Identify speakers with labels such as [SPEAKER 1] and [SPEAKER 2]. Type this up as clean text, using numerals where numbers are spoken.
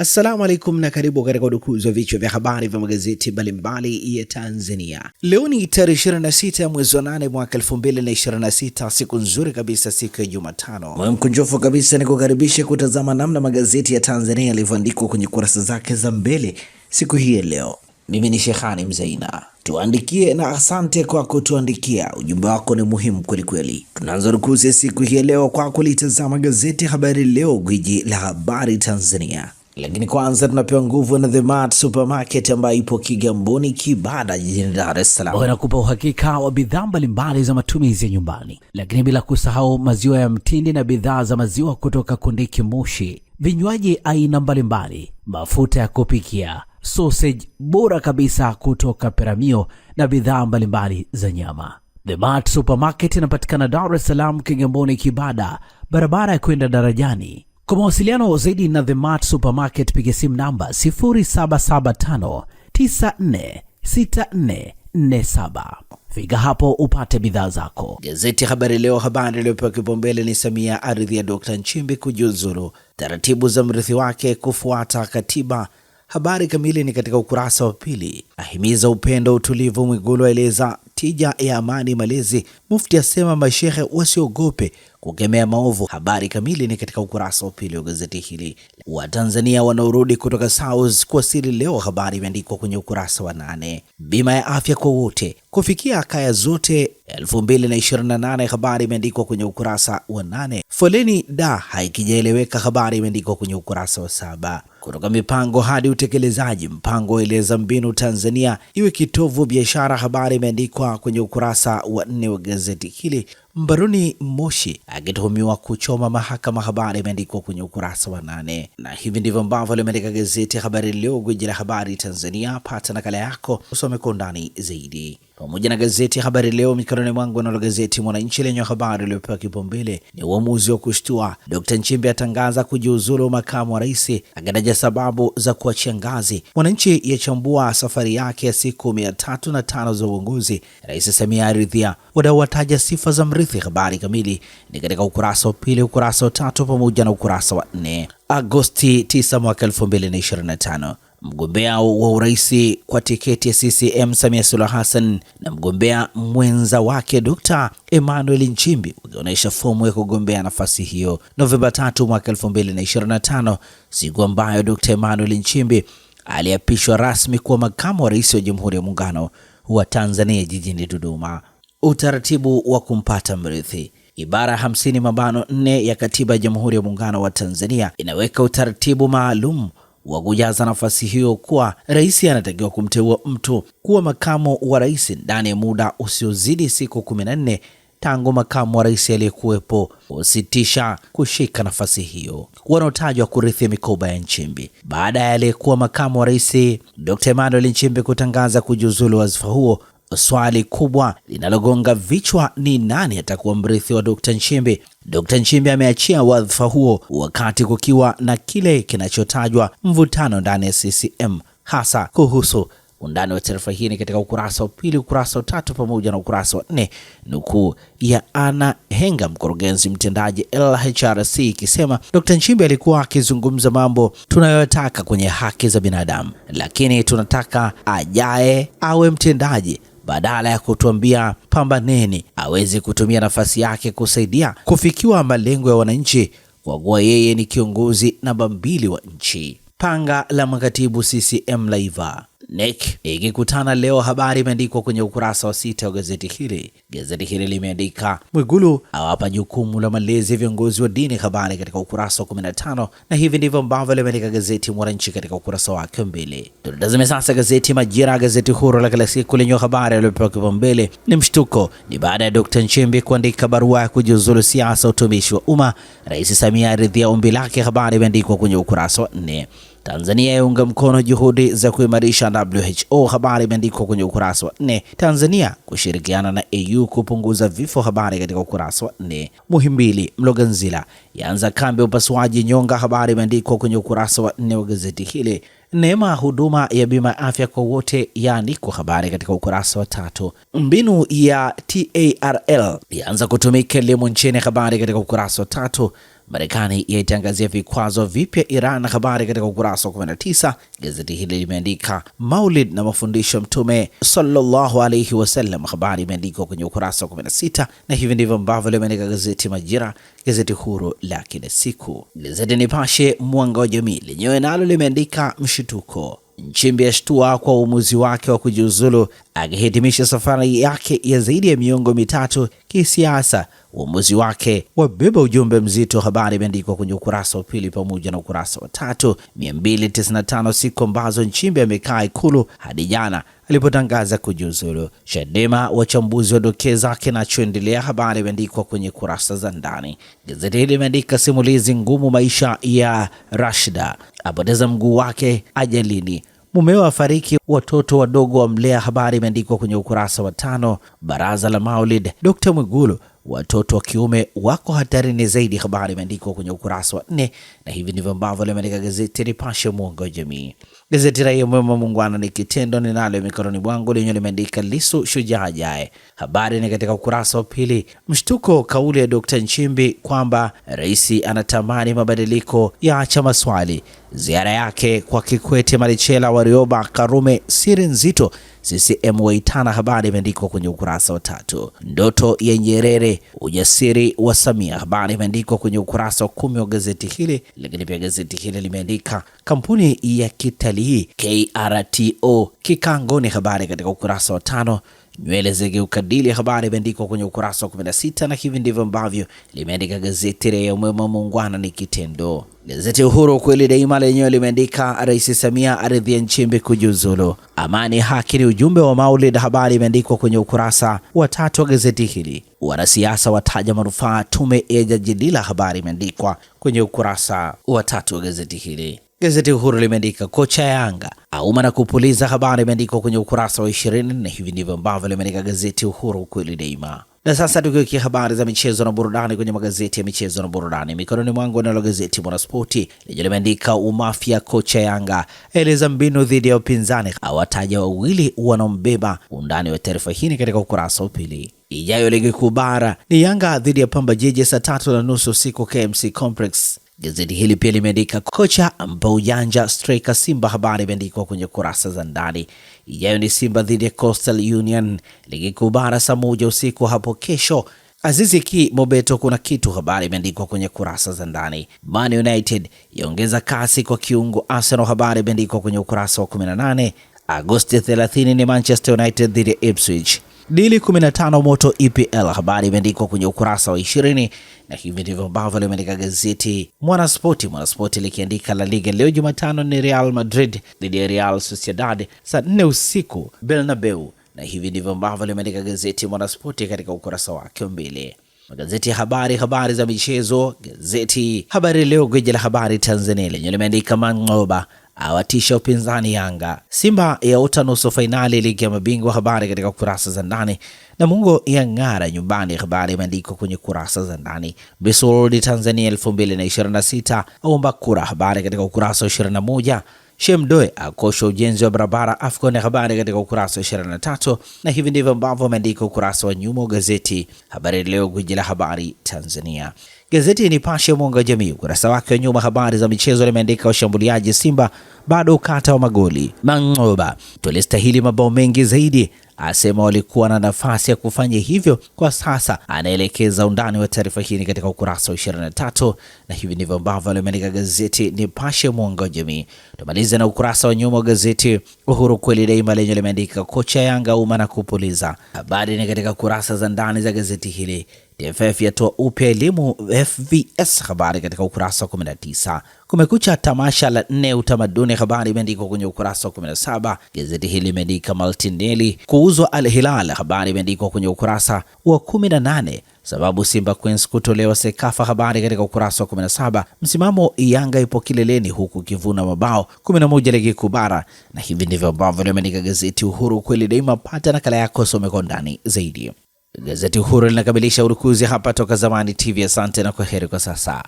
[SPEAKER 1] Assalamu alaikum na karibu katika udukuzi wa vichwa vya habari vya magazeti mbalimbali ya Tanzania. Leo ni tarehe 26 ya mwezi wa 8 mwaka 2026, siku nzuri kabisa, siku ya Jumatano. Moyo mkunjofu kabisa ni kukaribisha kutazama namna magazeti ya Tanzania yalivyoandikwa kwenye kurasa zake za mbele siku hii ya leo. Mimi ni Sheikhani Mzaina. Tuandikie na asante kwa kutuandikia. Ujumbe wako ni muhimu kweli kweli. Tunaanza rukuzi siku hii ya leo kwa kulitazama gazeti Habari Leo, gwiji la habari Tanzania. Lakini kwanza tunapewa nguvu na The Mart Supermarket ambayo ipo Kigamboni Kibada jijini Dar es Salaam.
[SPEAKER 2] Wanakupa uhakika wa bidhaa mbalimbali za matumizi ya nyumbani, lakini bila kusahau maziwa ya mtindi na bidhaa za maziwa kutoka Kondiki Moshi, vinywaji aina mbalimbali, mafuta ya kupikia, sausage bora kabisa kutoka Peramio na bidhaa mbalimbali za nyama. The Mart Supermarket inapatikana Dar es Salaam Kigamboni Kibada, barabara ya kwenda darajani. Kwa mawasiliano zaidi na The Mart Supermarket piga simu namba 0775946447. Fika hapo upate bidhaa zako.
[SPEAKER 1] Gazeti Habari Leo, habari iliyopewa kipaumbele ni Samia ardhi ya Dr. Nchimbi kujiuzulu, taratibu za mrithi wake kufuata katiba. Habari kamili ni katika ukurasa wa pili. Ahimiza upendo, utulivu, Mwigulu aeleza tija ya amani malezi. Mufti asema mashehe wasiogope kukemea maovu. Habari kamili ni katika ukurasa wa pili wa gazeti hili. Watanzania wanaorudi kutoka South kuwasili leo, habari imeandikwa kwenye ukurasa wa 8. Bima ya afya kwa wote kufikia kaya zote 2028, habari imeandikwa kwenye ukurasa wa 8. Foleni haikijaeleweka, habari imeandikwa kwenye ukurasa wa 7. Kutoka mipango hadi utekelezaji, mpango waeleza mbinu Tanzania iwe kitovu biashara, habari imeandikwa kwenye ukurasa wa 4 wa gazeti hili. Mbaroni Moshi akituhumiwa kuchoma mahakama, habari imeandikwa kwenye ukurasa wa 8. Na hivi ndivyo ambavyo limeandika gazeti Habari Leo, gwiji la habari Tanzania. Pata nakala yako usome kwa undani zaidi. Pamoja na gazeti Habari Leo mikononi mwangu, na gazeti Mwananchi lenye habari iliyopewa kipaumbele ni uamuzi wa kushtua. Dr. Nchimbi atangaza kujiuzulu makamu wa rais, akitaja sababu za kuachia ngazi. Mwananchi yachambua safari yake ya siku 305 za uongozi. Rais Samia aridhia, wadau wataja sifa za mrithi. Habari kamili ni katika ukurasa wa pili, ukurasa wa 3 pamoja na ukurasa wa 4. Agosti 9 mwaka 2025, mgombea wa urais kwa tiketi ya CCM Samia Suluhu Hassan na mgombea mwenza wake Dr. Emmanuel Nchimbi wakionyesha fomu ya kugombea nafasi hiyo Novemba 3 mwaka 2025, siku ambayo Dr. Emmanuel Nchimbi aliapishwa rasmi kuwa makamu wa rais wa Jamhuri ya Muungano wa Tanzania jijini Dodoma. Utaratibu wa kumpata mrithi. Ibara 50(4) ya Katiba ya Jamhuri ya Muungano wa Tanzania inaweka utaratibu maalum wa kujaza nafasi hiyo, kuwa rais anatakiwa kumteua mtu kuwa makamu wa rais ndani ya muda usiozidi siku 14 tangu makamu wa rais aliyekuwepo usitisha kushika nafasi hiyo. Wanaotajwa kurithi mikoba ya Nchimbi baada ya aliyekuwa makamu wa rais Dr. Emmanuel Nchimbi kutangaza kujiuzulu wadhifa huo. Swali kubwa linalogonga vichwa ni nani atakuwa mrithi wa Dr. Nchimbi. Dr. Nchimbi ameachia wadhifa huo wakati kukiwa na kile kinachotajwa mvutano ndani ya CCM, hasa kuhusu undani wa taarifa hii ni katika ukurasa wa pili, ukurasa wa 3 pamoja na ukurasa wa 4. Nukuu ya Ana Henga, mkurugenzi mtendaji LHRC, ikisema Dr. Nchimbi alikuwa akizungumza mambo tunayotaka kwenye haki za binadamu, lakini tunataka ajaye awe mtendaji badala ya kutuambia pambaneni. Awezi kutumia nafasi yake kusaidia kufikiwa malengo ya wananchi, kwa kuwa yeye ni kiongozi namba 2 wa nchi. Panga la makatibu CCM laiva. NEC ikikutana leo, habari imeandikwa kwenye ukurasa wa 6 wa gazeti hili. Gazeti hili limeandika Mwigulu awapa jukumu la malezi ya viongozi wa dini, habari katika ukurasa wa 15, na hivi ndivyo ambavyo limeandika gazeti Mwananchi katika ukurasa wake mbele. Tutazame sasa gazeti Majira, gazeti huru la kila siku lenye habari iliyopewa kipaumbele ni mshtuko. Ni baada ya Dr. Nchimbi kuandika barua ya kujiuzulu siasa utumishi wa umma, Rais Samia aridhia ombi lake, habari imeandikwa kwenye ukurasa wa 4. Tanzania yaunga mkono juhudi za kuimarisha WHO, habari imeandikwa kwenye ukurasa wa 4. Tanzania kushirikiana na AU kupunguza vifo, habari katika ukurasa wa 4. Muhimbili Mloganzila yaanza kambi ya upasuaji nyonga, habari imeandikwa kwenye ukurasa wa 4 wa gazeti hili. Neema huduma ya bima ya afya kwa wote yaandikwa, habari katika ukurasa wa 3. Mbinu ya TARL yaanza kutumika elimu nchini, habari katika ukurasa wa 3. Marekani yaitangazia vikwazo vipya Iran, na habari katika ukurasa wa 19. Gazeti hili limeandika Maulid na mafundisho Mtume sallallahu alayhi wasallam, habari imeandikwa kwenye ukurasa wa 16, na hivi ndivyo ambavyo limeandika gazeti Majira, gazeti huru la kila siku. Gazeti Nipashe Mwanga wa Jamii lenyewe nalo limeandika mshituko, Nchimbi ashtua kwa uamuzi wake wa kujiuzulu, akihitimisha safari yake ya zaidi ya miongo mitatu kisiasa. Uamuzi wake wabeba ujumbe mzito, habari imeandikwa kwenye ukurasa wa pili pamoja na ukurasa wa 3. 295 siku ambazo Nchimbi amekaa Ikulu hadi jana alipotangaza kujiuzulu. Chadema wachambuzi wadokeza kinachoendelea, habari imeandikwa kwenye kurasa za ndani. Gazeti hili limeandika simulizi ngumu, maisha ya Rashida, apoteza mguu wake ajalini, mumeo afariki, watoto wadogo wamlea, habari imeandikwa kwenye ukurasa wa 5. Baraza la Maulid, Dr. Mwigulu, watoto wa kiume wako hatarini zaidi, habari imeandikwa kwenye ukurasa wa 4, na hivi ndivyo ambavyo limeandika gazeti Nipashe Mwanga wa Jamii. Gazeti Raia Mwema Muungwana ni kitendo ninalo mikononi mwangu lenyewe limeandika Lissu shujaa ajaye, habari ni katika ukurasa wa pili. Mshtuko kauli ya Dr. Nchimbi kwamba rais anatamani mabadiliko ya acha maswali. Ziara yake kwa Kikwete, Marichela, Warioba, Karume siri nzito, CCM waitana, habari imeandikwa kwenye ukurasa wa 3. Ndoto ya Nyerere, ujasiri wa Samia, habari imeandikwa kwenye ukurasa wa 10 wa gazeti hili. Lakini pia gazeti hili limeandika kampuni ya kitalii KRTO kikangoni, habari katika ukurasa wa 5. Nywele zigeuka dili, habari imeandikwa kwenye ukurasa wa 16, na hivi ndivyo ambavyo limeandika gazeti Raia Mwema Muungwana ni kitendo. Gazeti Uhuru kweli daima lenyewe limeandika Rais Samia aridhia Nchimbi kujiuzulu, amani haki ni ujumbe wa Maulid, habari imeandikwa kwenye ukurasa wa 3 wa gazeti hili. Wanasiasa wataja manufaa tume ya jadila, habari imeandikwa kwenye ukurasa wa 3 wa gazeti hili. Gazeti Uhuru limeandika kocha Yanga auma na kupuliza, habari imeandikwa kwenye ukurasa wa 20, na hivi ndivyo ambavyo limeandika gazeti Uhuru kweli daima. Na sasa tukiwekia habari za michezo na burudani kwenye magazeti ya michezo na burudani, mikononi mwangu nalo gazeti Mwanaspoti lenye limeandika umafia kocha Yanga eleza mbinu dhidi ya upinzani, awataja wawili wanaombeba. Undani wa taarifa hii katika ukurasa wa pili. Ijayo ligi kuu bara ni Yanga dhidi ya Pamba Jiji saa 3:30 usiku KMC Complex. Gazeti hili pia limeandika kocha mpa ujanja striker Simba, habari imeandikwa kwenye kurasa za ndani. Ijayo ni Simba dhidi ya Coastal Union, ligi kuu bara saa 1 usiku hapo kesho. Azizi Ki Mobeto kuna kitu, habari imeandikwa kwenye kurasa za ndani. Man United yaongeza kasi kwa kiungo Arsenal, habari imeandikwa kwenye ukurasa wa 18. Agosti 30 ni Manchester United dhidi ya Ipswich. Dili 15 moto EPL, habari imeandikwa kwenye ukurasa wa 20, na hivi ndivyo ambavyo limeandika gazeti Mwanaspoti. Mwanaspoti likiandika La Liga leo Jumatano ni Real Madrid dhidi ya Real Sociedad saa 4 usiku Bernabeu, na hivi ndivyo ambavyo limeandika gazeti Mwanaspoti katika ukurasa wake mbele. Magazeti ya habari za michezo. Gazeti Habari Leo, gwiji la habari Tanzania, lenye limeandika Mangoba awatisha upinzani Yanga, Simba yaota nusu fainali ligi ya mabingwa, habari katika kurasa za ndani. Namungo ya ng'ara nyumbani, habari imeandikwa kwenye kurasa za ndani. Bisurudi Tanzania 2026 aomba kura, habari katika ukurasa wa 21. Shemdoe akosha ujenzi wa barabara Afcon, habari katika ukurasa wa 23, na hivi ndivyo ambavyo ameandika ukurasa wa nyuma wa gazeti Habari Leo, gwiji la habari Tanzania. Gazeti Nipashe Mwanga wa Jamii ukurasa wake wa nyuma, habari za michezo, limeandika washambuliaji Simba bado ukata wa magoli. Mangoba tulistahili mabao mengi zaidi, asema walikuwa na nafasi ya kufanya hivyo, kwa sasa anaelekeza. Undani wa taarifa hii katika ukurasa wa 23, na hivi ndivyo ambavyo limeandika gazeti Nipashe Mwanga wa Jamii. Tumalize na ukurasa wa nyuma wa gazeti Uhuru kweli daima lenye limeandika kocha Yanga uma na kupuliza, habari ni katika kurasa za ndani za gazeti hili. TFF yatoa upya elimu FVS, habari katika ukurasa wa 19. Kumekucha tamasha la 4 utamaduni, habari imeandikwa kwenye ukurasa wa 17. Gazeti hili limeandika Martinelli kuuzwa Al Hilal, habari imeandikwa kwenye ukurasa wa 18. Sababu Simba Queens kutolewa Sekafa, habari katika ukurasa wa 17. Msimamo Yanga ipo kileleni huku kivuna mabao 11 ligi kuu bara, na hivi ndivyo ambavyo limeandika gazeti Uhuru kweli daima. Pata nakala yako, some kwa ndani zaidi. Gazeti Uhuru linakamilisha urukuzi hapa toka Zamani TV. Asante na kwaheri kwa sasa.